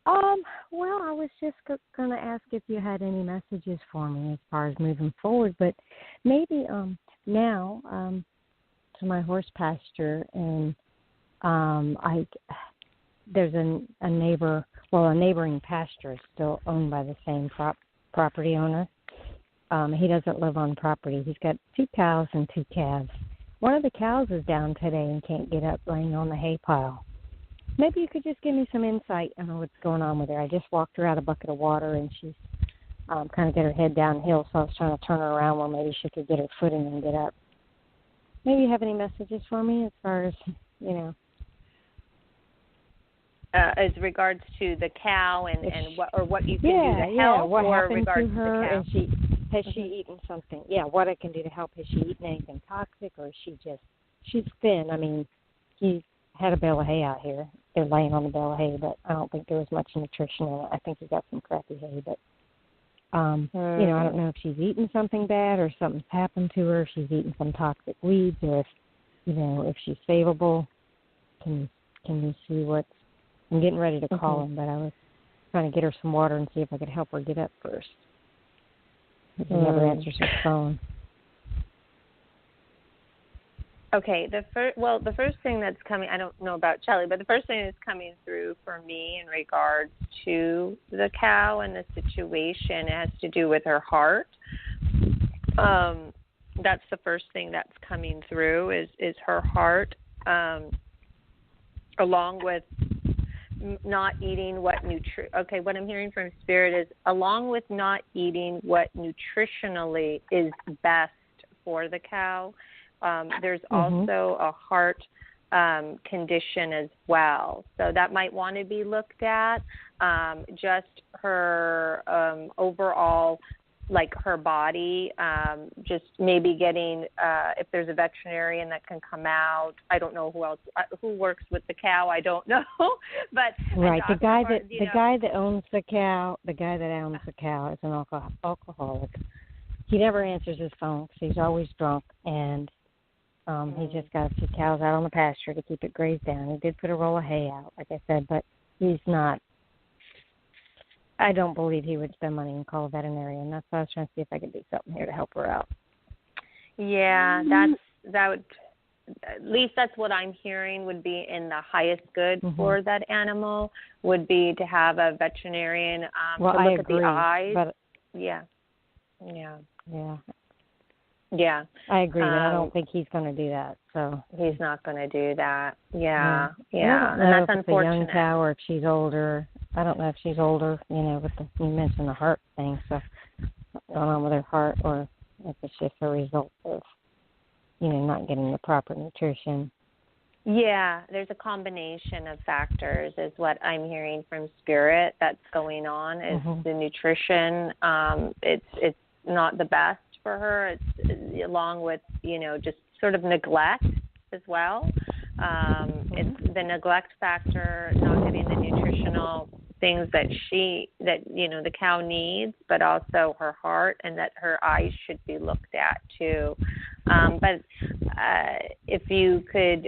Speaker 7: Well, I was just going to ask if you had any messages for me as far as moving forward, but maybe now to my horse pasture, and there's a neighboring pasture is still owned by the same property owner. He doesn't live on property. He's got 2 cows and 2 calves. One of the cows is down today and can't get up, laying on the hay pile. Maybe you could just give me some insight on what's going on with her. I just walked her out a bucket of water, and she's kind of got her head downhill, so I was trying to turn her around where maybe she could get her footing and get up. Maybe you have any messages for me as far as,
Speaker 3: as regards to the cow and what you can do to help,
Speaker 7: what
Speaker 3: or
Speaker 7: happened
Speaker 3: regards
Speaker 7: to her,
Speaker 3: the cow?
Speaker 7: and has she eaten something? Yeah, what I can do to help. Has she eaten anything toxic, or is she's thin? I mean, he had a bale of hay out here. They're laying on the bale of hay, but I don't think there was much nutrition in it. I think he got some crappy hay, but I don't know if she's eaten something bad or something's happened to her. If she's eaten some toxic weeds, or if she's savable. Can you see what's? I'm getting ready to call him, but I was trying to get her some water and see if I could help her get up first. He never answers his phone.
Speaker 3: Okay, the first thing that's coming, I don't know about Shelley, but the first thing that's coming through for me in regards to the cow and the situation has to do with her heart. That's the first thing that's coming through is her heart, along with not eating what I'm hearing from Spirit is along with not eating what nutritionally is best for the cow. There's also a heart condition as well. So that might want to be looked at. Just her overall, like her body, just maybe getting, if there's a veterinarian that can come out. I don't know who else, who works with the cow. I don't know. But
Speaker 7: right, the guy that owns the cow is an alcoholic. He never answers his phone because he's always drunk, and he just got a few cows out on the pasture to keep it grazed down. He did put a roll of hay out, like I said, but he's not. I don't believe he would spend money and call a veterinarian. That's why I was trying to see if I could do something here to help her out.
Speaker 3: Yeah, that would. At least that's what I'm hearing would be in the highest good for that animal would be to have a veterinarian to look at the eyes. But yeah.
Speaker 7: I agree, but I don't think he's going to do that. So
Speaker 3: he's not going to do that. Yeah.
Speaker 7: And
Speaker 3: that's
Speaker 7: if it's
Speaker 3: unfortunate.
Speaker 7: a young cow or if she's older. I don't know if she's older. With you mentioned the heart thing, so what's going on with her heart, or if it's just a result of not getting the proper nutrition.
Speaker 3: Yeah, there's a combination of factors is what I'm hearing from Spirit that's going on is the nutrition. It's not the best for her. It's along with, just sort of neglect as well. It's the neglect factor, not getting the nutritional things that the cow needs, but also her heart, and that her eyes should be looked at too. But if you could,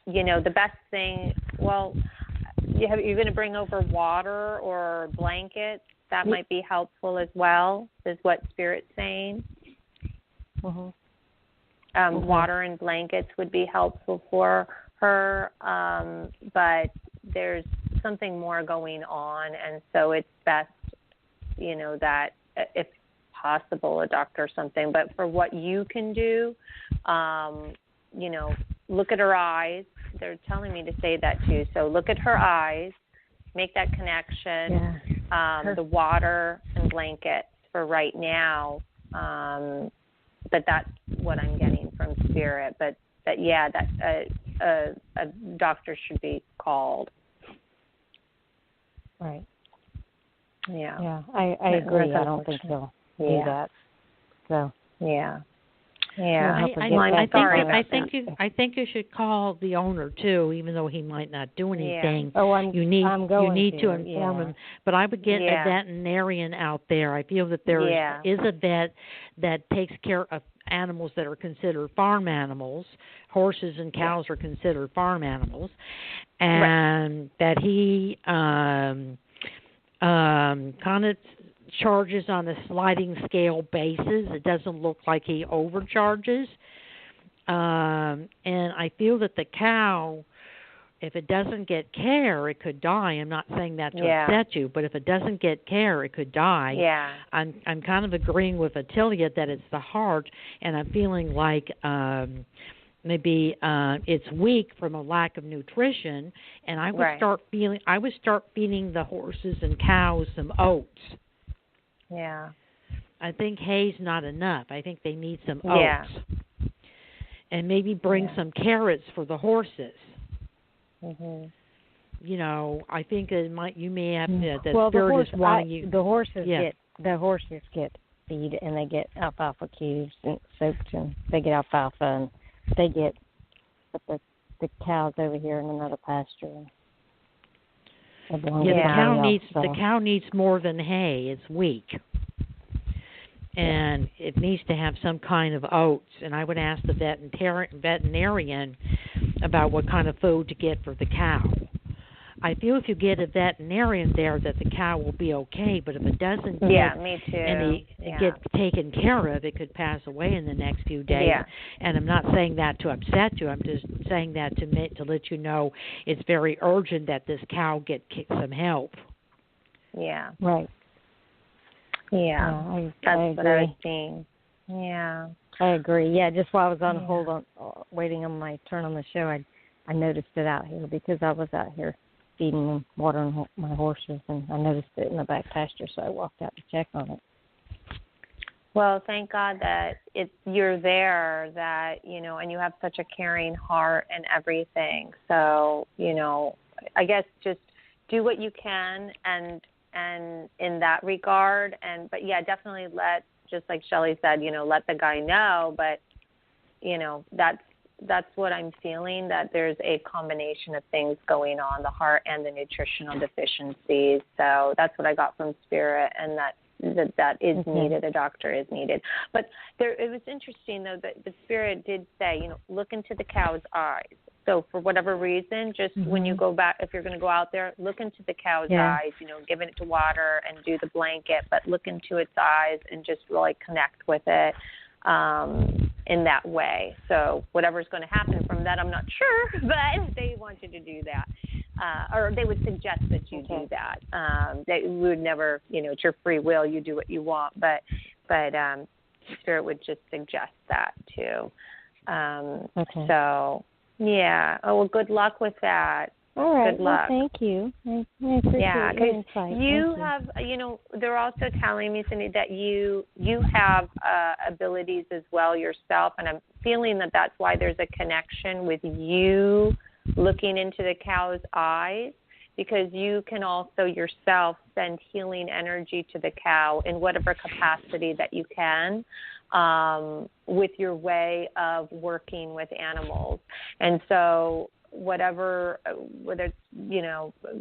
Speaker 3: the best thing, you're going to bring over water or blankets. That might be helpful as well, is what Spirit's saying. Water and blankets would be helpful for her, but there's something more going on, and so it's best, that if possible, a doctor or something. But for what you can do, look at her eyes, they're telling me to say that too. So look at her eyes, make that connection. Yeah. The water and blankets for right now. But that's what I'm getting from Spirit. But yeah, that a doctor should be called.
Speaker 7: Right.
Speaker 3: Yeah.
Speaker 7: Yeah, I agree. I don't think he'll do that. So.
Speaker 3: Yeah. Yeah.
Speaker 2: I think you should call the owner too, even though he might not do anything.
Speaker 7: Yeah. Oh,
Speaker 2: you need to inform him. But I would get a veterinarian out there. I feel that there is a vet that takes care of animals that are considered farm animals. Horses and cows are considered farm animals, and that he kind of charges on a sliding scale basis. It doesn't look like he overcharges. And I feel that the cow, if it doesn't get care, it could die. I'm not saying that to upset you, but if it doesn't get care, it could die.
Speaker 3: Yeah.
Speaker 2: I'm kind of agreeing with Italia that it's the heart, and I'm feeling like maybe it's weak from a lack of nutrition, and I would start feeding the horses and cows some oats.
Speaker 3: Yeah.
Speaker 2: I think hay's not enough. I think they need some oats. And maybe bring some carrots for the horses.
Speaker 3: Mhm.
Speaker 2: You know, I think you may have the
Speaker 7: spirit
Speaker 2: is wanting you.
Speaker 7: The horses get feed, and they get alfalfa cubes and soaked, and they get alfalfa, and they get the cows over here in another pasture.
Speaker 2: The cow needs more than hay. It's weak. And it needs to have some kind of oats. And I would ask the veterinarian about what kind of food to get for the cow. I feel if you get a veterinarian there that the cow will be okay, but if it doesn't
Speaker 3: me too.
Speaker 2: and get taken care of, it could pass away in the next few days.
Speaker 3: Yeah.
Speaker 2: And I'm not saying that to upset you. I'm just saying that to let you know it's very urgent that this cow get some help.
Speaker 3: Yeah.
Speaker 7: Right.
Speaker 3: Yeah. That's what I was seeing. Yeah.
Speaker 7: I agree. Yeah, just while I was on hold waiting on my turn on the show, I noticed it out here because I was out here feeding and watering my horses, and I noticed it in the back pasture, so I walked out to check on it.
Speaker 3: Well, thank God that you're there, that, and you have such a caring heart and everything. So, I guess just do what you can and in that regard. But yeah, definitely just like Shelley said, let the guy know, but that's what I'm feeling, that there's a combination of things going on, the heart and the nutritional deficiencies. So that's what I got from Spirit, and that is needed. A doctor is needed. But it was interesting, though, that the Spirit did say, look into the cow's eyes. So for whatever reason, just when you go back, if you're going to go out there, look into the cow's eyes, giving it to water and do the blanket, but look into its eyes and just really connect with it in that way. So whatever's going to happen from that, I'm not sure, but they want you to do that. Or they would suggest that you do that. They would never, it's your free will, you do what you want, but Spirit would just suggest that too. So, yeah. Oh, well, good luck with that.
Speaker 7: All right.
Speaker 3: Good luck.
Speaker 7: Well, thank you. I appreciate your insight.
Speaker 3: You have, they're also telling me, Cindy, that you have abilities as well yourself, and I'm feeling that that's why there's a connection with you looking into the cow's eyes, because you can also yourself send healing energy to the cow in whatever capacity that you can, with your way of working with animals. And so whether it's,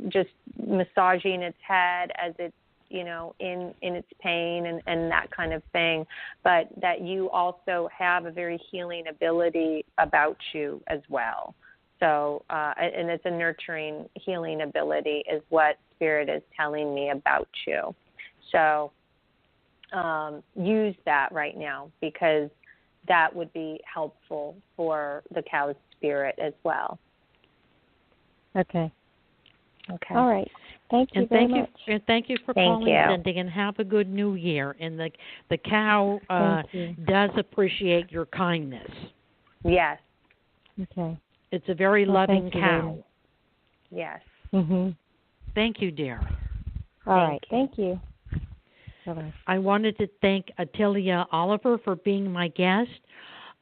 Speaker 3: just massaging its head as it's, in its pain and that kind of thing, but that you also have a very healing ability about you as well. So, and it's a nurturing, healing ability is what Spirit is telling me about you. So use that right now, because that would be helpful for the cow's spirit as well.
Speaker 7: Okay. All right. Thank you very much.
Speaker 2: And thank you for calling, Cindy, and have a good New Year. And the cow does appreciate your kindness.
Speaker 3: Yes.
Speaker 7: Okay.
Speaker 2: It's a very loving cow.
Speaker 3: Yes.
Speaker 7: Mhm.
Speaker 2: Thank you, dear.
Speaker 7: All right. Thank you. Bye-bye.
Speaker 2: I wanted to thank Italia Oliver for being my guest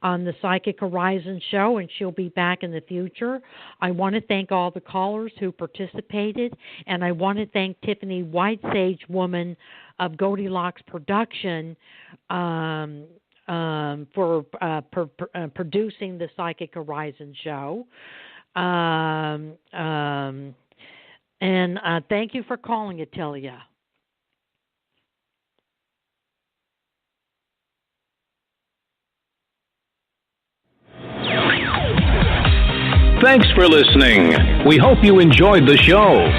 Speaker 2: on the Psychic Horizon show, and she'll be back in the future. I want to thank all the callers who participated, and I want to thank Tiffany Whitesage, woman of Goldilocks Production, for producing the Psychic Horizon show. And thank you for calling, Italia.
Speaker 8: Thanks for listening. We hope you enjoyed the show.